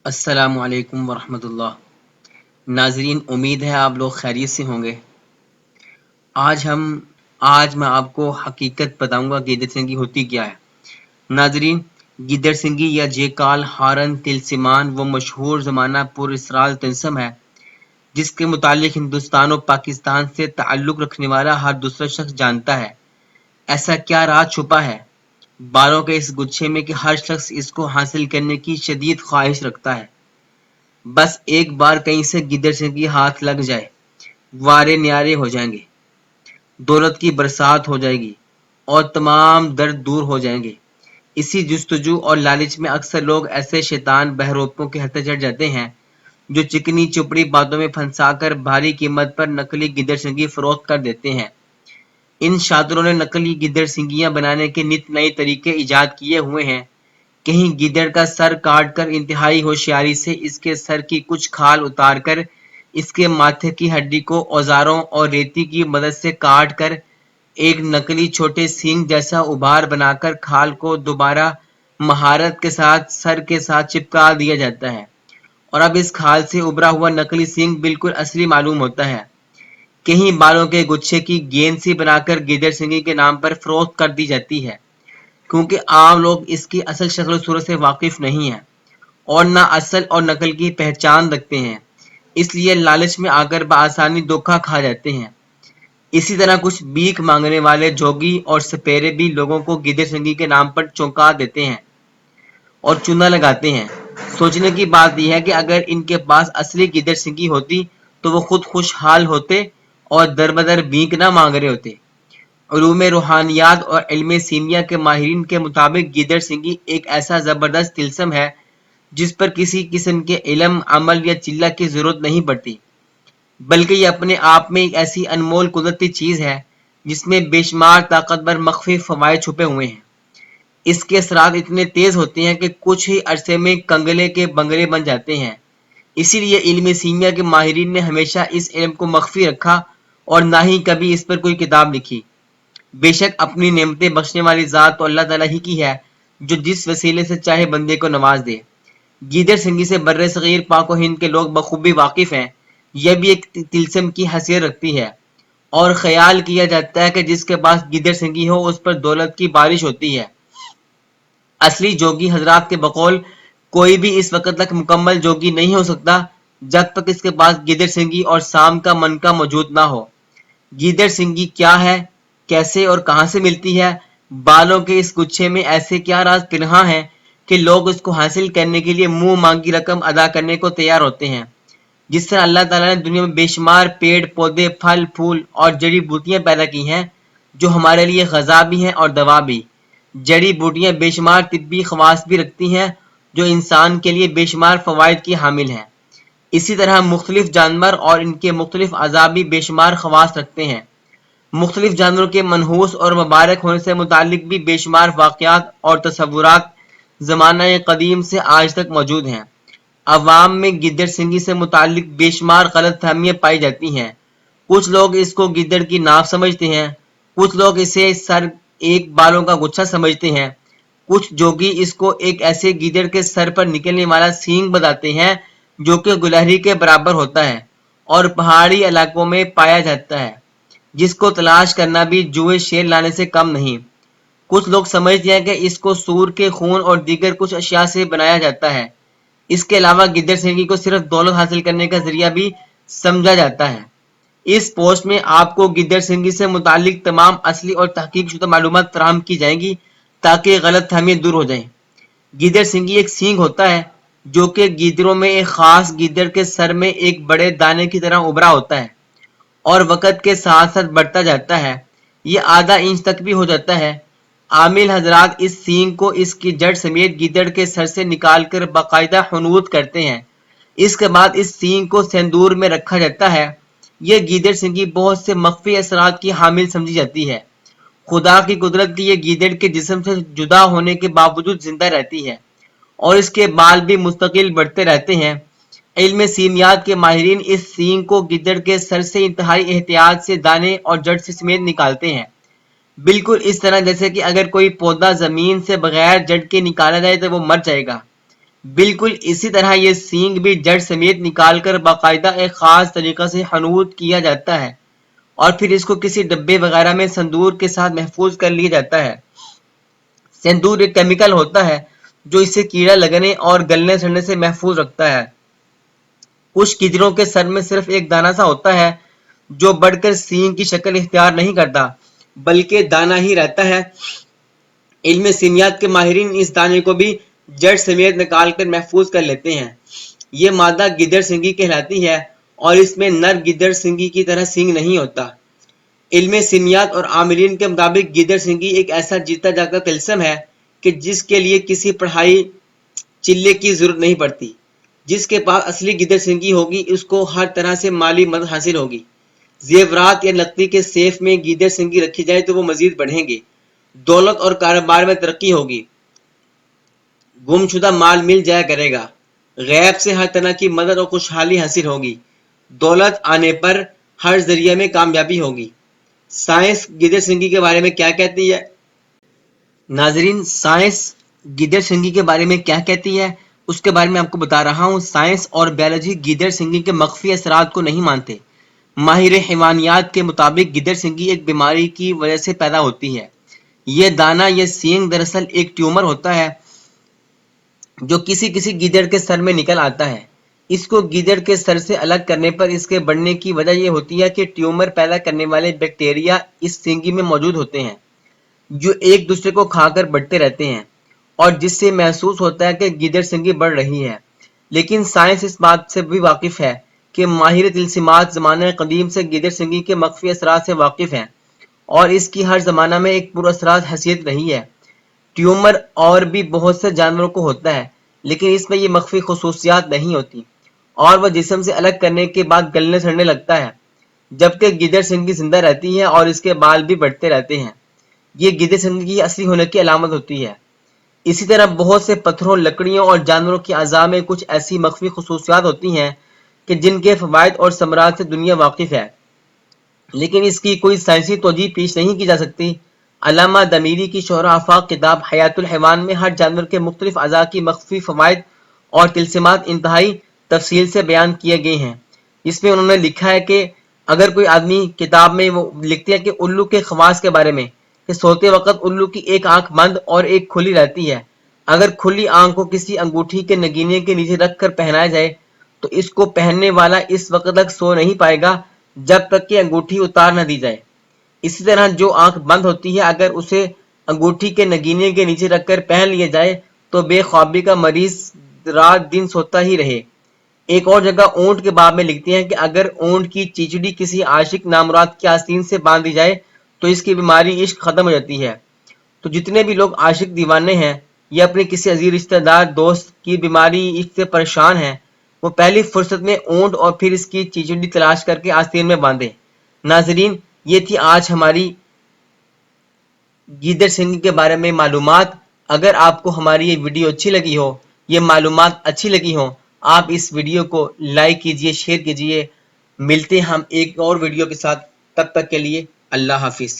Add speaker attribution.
Speaker 1: السلام علیکم ورحمۃ اللہ۔ ناظرین، امید ہے آپ لوگ خیریت سے ہوں گے۔ آج میں آپ کو حقیقت بتاؤں گا گیدڑ سنگی ہوتی کیا ہے۔ ناظرین، گیدڑ سنگی یا جے کال ہارن تلسمان وہ مشہور زمانہ پر اسرار طلسم ہے جس کے متعلق ہندوستان و پاکستان سے تعلق رکھنے والا ہر دوسرا شخص جانتا ہے۔ ایسا کیا راز چھپا ہے بالوں کے اس گچھے میں کہ ہر شخص اس کو حاصل کرنے کی شدید خواہش رکھتا ہے؟ بس ایک بار کہیں سے گیدڑ سنگی ہاتھ لگ جائے، وارے نیارے ہو جائیں گے، دولت کی برسات ہو جائے گی اور تمام درد دور ہو جائیں گے۔ اسی جستجو اور لالچ میں اکثر لوگ ایسے شیطان بہروپوں کے ہتھے چڑھ جاتے ہیں جو چکنی چپڑی باتوں میں پھنسا کر بھاری قیمت پر نقلی گیدڑ سنگی فروخت کر دیتے ہیں۔ ان شاطروں نے نقلی گیدڑ سنگیاں بنانے کے نت نئے طریقے ایجاد کیے ہوئے ہیں۔ کہیں گیدڑ کا سر کاٹ کر انتہائی ہوشیاری سے اس کے سر کی کچھ کھال اتار کر اس کے ماتھے کی ہڈی کو اوزاروں اور ریتی کی مدد سے کاٹ کر ایک نقلی چھوٹے سینگ جیسا ابھار بنا کر کھال کو دوبارہ مہارت کے ساتھ سر کے ساتھ چپکا دیا جاتا ہے، اور اب اس کھال سے ابھرا ہوا نقلی سینگ بالکل اصلی معلوم ہوتا ہے۔ کہیں بالوں کے گچھے کی گیند سی بنا کر گیدڑ سنگی کے نام پر فروخت کر دی جاتی ہے، کیونکہ عام لوگ اس کی اصل شکل و صورت سے واقف نہیں ہیں اور نہ اصل اور نقل کی پہچان رکھتے ہیں، اس لیے لالچ میں آ کر بآسانی دھوکہ کھا جاتے ہیں۔ اسی طرح کچھ بھیک مانگنے والے جوگی اور سپیرے بھی لوگوں کو گیدڑ سنگی کے نام پر چونکا دیتے ہیں اور چونا لگاتے ہیں۔ سوچنے کی بات یہ ہے کہ اگر ان کے پاس اصلی گیدڑ سنگی ہوتی تو وہ خود خوشحال ہوتے اور در بدر بھیک نہ مانگ رہے ہوتے۔ علوم روحانیات اور علم سیمیا کے ماہرین کے مطابق گیدڑ سنگی ایک ایسا زبردست طلسم ہے جس پر کسی قسم کے علم، عمل یا چلہ کی ضرورت نہیں پڑتی، بلکہ یہ اپنے آپ میں ایک ایسی انمول قدرتی چیز ہے جس میں بے شمار طاقتور مخفی فوائد چھپے ہوئے ہیں۔ اس کے اثرات اتنے تیز ہوتے ہیں کہ کچھ ہی عرصے میں کنگلے کے بنگلے بن جاتے ہیں۔ اسی لیے علم سیمیا کے ماہرین نے ہمیشہ اس علم کو مخفی رکھا اور نہ ہی کبھی اس پر کوئی کتاب لکھی۔ بے شک اپنی نعمتیں بخشنے والی ذات تو اللہ تعالیٰ ہی کی ہے جو جس وسیلے سے چاہے بندے کو نواز دے۔ گیدڑ سنگی سے بر صغیر پاک و ہند کے لوگ بخوبی واقف ہیں۔ یہ بھی ایک طلسم کی حیثیت رکھتی ہے اور خیال کیا جاتا ہے کہ جس کے پاس گیدڑ سنگی ہو اس پر دولت کی بارش ہوتی ہے۔ اصلی جوگی حضرات کے بقول کوئی بھی اس وقت تک مکمل جوگی نہیں ہو سکتا جب تک اس کے پاس گیدڑ سنگی اور سام کا منکا موجود نہ ہو۔ گیدڑ سنگی کیا ہے، کیسے اور کہاں سے ملتی ہے؟ بالوں کے اس گچھے میں ایسے کیا راز پنہاں ہیں کہ لوگ اس کو حاصل کرنے کے لیے منہ مانگی رقم ادا کرنے کو تیار ہوتے ہیں؟ جس طرح اللہ تعالیٰ نے دنیا میں بے شمار پیڑ پودے، پھل پھول اور جڑی بوٹیاں پیدا کی ہیں جو ہمارے لیے غذا بھی ہیں اور دوا بھی۔ جڑی بوٹیاں بے شمار طبی خواص بھی رکھتی ہیں جو انسان کے لیے بے شمار فوائد کی حامل ہیں۔ اسی طرح مختلف جانور اور ان کے مختلف اعضاء بھی بے شمار خواص رکھتے ہیں۔ مختلف جانوروں کے منحوس اور مبارک ہونے سے متعلق بھی بے شمار واقعات اور تصورات زمانہ قدیم سے آج تک موجود ہیں۔ عوام میں گیدڑ سنگی سے متعلق بے شمار غلط فہمیاں پائی جاتی ہیں۔ کچھ لوگ اس کو گیدڑ کی ناف سمجھتے ہیں، کچھ لوگ اسے سر ایک بالوں کا گچھا سمجھتے ہیں، کچھ جوگی اس کو ایک ایسے گیدڑ کے سر پر نکلنے والا سینگ بتاتے ہیں جو کہ گلہری کے برابر ہوتا ہے اور پہاڑی علاقوں میں پایا جاتا ہے، جس کو تلاش کرنا بھی جوئے شیر لانے سے کم نہیں۔ کچھ لوگ سمجھتے ہیں کہ اس کو سور کے خون اور دیگر کچھ اشیاء سے بنایا جاتا ہے۔ اس کے علاوہ گیدڑ سنگی کو صرف دولت حاصل کرنے کا ذریعہ بھی سمجھا جاتا ہے۔ اس پوسٹ میں آپ کو گیدڑ سنگی سے متعلق تمام اصلی اور تحقیق شدہ معلومات فراہم کی جائیں گی تاکہ غلط فہمیاں دور ہو جائیں۔ گیدڑ سنگی ایک سینگ ہوتا ہے جو کہ گیدڑوں میں ایک خاص گیدڑ کے سر میں ایک بڑے دانے کی طرح ابھرا ہوتا ہے اور وقت کے ساتھ ساتھ بڑھتا جاتا ہے۔ یہ آدھا انچ تک بھی ہو جاتا ہے۔ عامل حضرات اس سینگ کو اس کی جڑ سمیت گیدڑ کے سر سے نکال کر باقاعدہ حنوط کرتے ہیں۔ اس کے بعد اس سینگ کو سندور میں رکھا جاتا ہے۔ یہ گیدڑ سنگی بہت سے مخفی اثرات کی حامل سمجھی جاتی ہے۔ خدا کی قدرت کی یہ گیدڑ کے جسم سے جدا ہونے کے باوجود زندہ رہتی ہے اور اس کے بال بھی مستقل بڑھتے رہتے ہیں۔ علم سیمیات کے ماہرین اس سینگ کو گیدڑ کے سر سے انتہائی احتیاط سے دانے اور جڑ سے سمیت نکالتے ہیں، بالکل اس طرح جیسے کہ اگر کوئی پودا زمین سے بغیر جڑ کے نکالا جائے تو وہ مر جائے گا۔ بالکل اسی طرح یہ سینگ بھی جڑ سمیت نکال کر باقاعدہ ایک خاص طریقہ سے حنوط کیا جاتا ہے اور پھر اس کو کسی ڈبے وغیرہ میں سندور کے ساتھ محفوظ کر لیا جاتا ہے۔ سندور ایک کیمیکل ہوتا ہے جو اسے کیڑا لگنے اور گلنے سڑنے سے محفوظ رکھتا ہے۔ کچھ گیدڑوں کے سر میں صرف ایک دانہ سا ہوتا ہے جو بڑھ کر سینگ کی شکل اختیار نہیں کرتا بلکہ دانہ ہی رہتا ہے۔ علم سیمیات کے ماہرین اس دانے کو بھی جڑ سمیت نکال کر محفوظ کر لیتے ہیں۔ یہ مادہ گیدڑ سنگی کہلاتی ہے اور اس میں نر گیدڑ سنگی کی طرح سینگ نہیں ہوتا۔ علم سیمیات اور عاملین کے مطابق گیدڑ سنگی ایک ایسا جیتا جاگتا طلسم ہے کہ جس کے لیے کسی پڑھائی چلے کی ضرورت نہیں پڑتی۔ جس کے پاس اصلی گیدڑ سنگی ہوگی اس کو ہر طرح سے مالی مدد حاصل ہوگی۔ زیورات یا نقدی کے سیف میں گیدڑ سنگی رکھی جائے تو وہ مزید بڑھیں گے، دولت اور کاروبار میں ترقی ہوگی، گم شدہ مال مل جایا کرے گا، غیب سے ہر طرح کی مدد اور خوشحالی حاصل ہوگی، دولت آنے پر ہر ذریعے میں کامیابی ہوگی۔ سائنس گیدڑ سنگی کے بارے میں کیا کہتی ہے؟ ناظرین، سائنس گیدڑ سنگی کے بارے میں کیا کہتی ہے اس کے بارے میں آپ کو بتا رہا ہوں۔ سائنس اور بیولوجی گیدڑ سنگی کے مخفی اثرات کو نہیں مانتے۔ ماہر حیوانیات کے مطابق گیدڑ سنگی ایک بیماری کی وجہ سے پیدا ہوتی ہے۔ یہ دانہ یا سینگ دراصل ایک ٹیومر ہوتا ہے جو کسی گیدڑ کے سر میں نکل آتا ہے۔ اس کو گیدڑ کے سر سے الگ کرنے پر اس کے بڑھنے کی وجہ یہ ہوتی ہے کہ ٹیومر پیدا کرنے والے بیکٹیریا اس سینگی میں موجود ہوتے ہیں جو ایک دوسرے کو کھا کر بڑھتے رہتے ہیں اور جس سے محسوس ہوتا ہے کہ گیدڑ سنگی بڑھ رہی ہے۔ لیکن سائنس اس بات سے بھی واقف ہے کہ ماہر طلسمات زمانہ قدیم سے گیدڑ سنگی کے مخفی اثرات سے واقف ہیں اور اس کی ہر زمانہ میں ایک پر اثرات حیثیت رہی ہے۔ ٹیومر اور بھی بہت سے جانوروں کو ہوتا ہے لیکن اس میں یہ مخفی خصوصیات نہیں ہوتی اور وہ جسم سے الگ کرنے کے بعد گلنے سڑنے لگتا ہے، جبکہ گیدڑ سنگی زندہ رہتی ہے اور اس کے بال بھی بڑھتے رہتے ہیں۔ یہ گیدڑ سنگی کی اصلی ہونے کی علامت ہوتی ہے۔ اسی طرح بہت سے پتھروں، لکڑیوں اور جانوروں کی اعضاء میں کچھ ایسی مخفی خصوصیات ہوتی ہیں کہ جن کے فوائد اور ثمرات سے دنیا واقف ہے لیکن اس کی کوئی سائنسی توجیہ پیش نہیں کی جا سکتی۔ علامہ دمیری کی شہرہ آفاق کتاب حیات الحیوان میں ہر جانور کے مختلف اعضاء کی مخفی فوائد اور طلسمات انتہائی تفصیل سے بیان کیے گئے ہیں۔ اس میں انہوں نے لکھا ہے کہ اگر کوئی آدمی کتاب میں وہ لکھتے ہیں کہ الو کے خواص کے بارے میں کہ سوتے وقت الو کی ایک آنکھ بند اور ایک کھلی رہتی ہے۔ اگر کھلی آنکھ کو کسی انگوٹھی کے نگینے کے نیچے رکھ کر پہنایا جائے تو اس کو پہننے والا اس وقت تک سو نہیں پائے گا جب تک کہ انگوٹھی اتار نہ دی جائے۔ اسی طرح جو آنکھ بند ہوتی ہے اگر اسے انگوٹھی کے نگینے کے نیچے رکھ کر پہن لیا جائے تو بے خوابی کا مریض رات دن سوتا ہی رہے۔ ایک اور جگہ اونٹ کے باب میں لکھتے ہیں کہ اگر اونٹ کی چیچڑی کسی عاشق نامراد کی آستین سے باندھ دی جائے تو اس کی بیماری عشق ختم ہو جاتی ہے۔ تو جتنے بھی لوگ عاشق دیوانے ہیں یا اپنے کسی عزیز رشتہ دار دوست کی بیماری عشق سے پریشان ہیں وہ پہلی فرصت میں اونٹ اور پھر اس کی چیچڑی تلاش کر کے آستین میں باندھیں۔ ناظرین، یہ تھی آج ہماری گیدڑ سنگی کے بارے میں معلومات۔ اگر آپ کو ہماری یہ ویڈیو اچھی لگی ہو، یہ معلومات اچھی لگی ہوں، آپ اس ویڈیو کو لائک کیجئے، شیئر کیجئے۔ ملتے ہم ایک اور ویڈیو کے ساتھ، تب تک کے لیے اللہ حافظ۔